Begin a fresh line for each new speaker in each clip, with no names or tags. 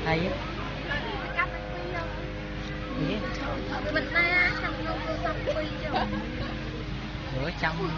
hay
mình ta trong nông cô xong quy chứ
ở trong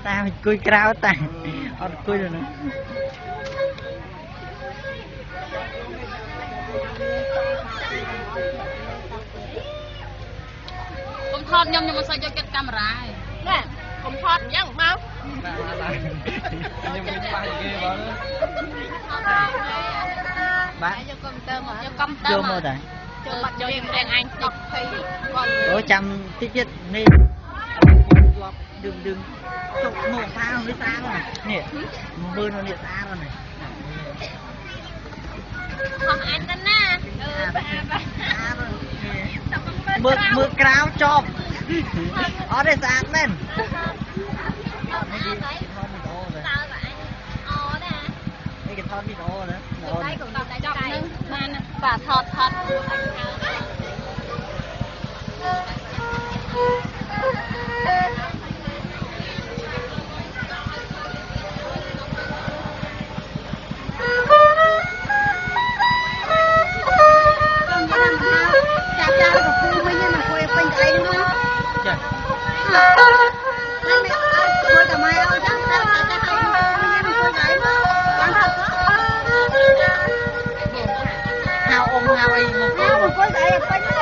ta cùi cao ta cùi rồi nữa
ผมทอดยำยังมาใส่แจ็คเก็ตกำไรแม่ผมทอดยังเมา
ยังไม่ไปกี่บอลบ้าน
យកកុំព្យូទ័រមកយកកុំព្យូទ័រ
យកមកតា
ចូលបាត់យករៀងអញ10 20គាត់
អូចាំតិចទៀតនេះលាប់ดึงចុកមកថានេះស្អាតនេះមើលនេះស្អាតនេះ
ខំអញទៅណា
មើលក្រៅចប់អត់ទេស្អាតមែននេះគេថតវីដេអូណា
ដៃក៏ដៃចាប់នឹងបានបាទថត
hao ôm hao ấy một cái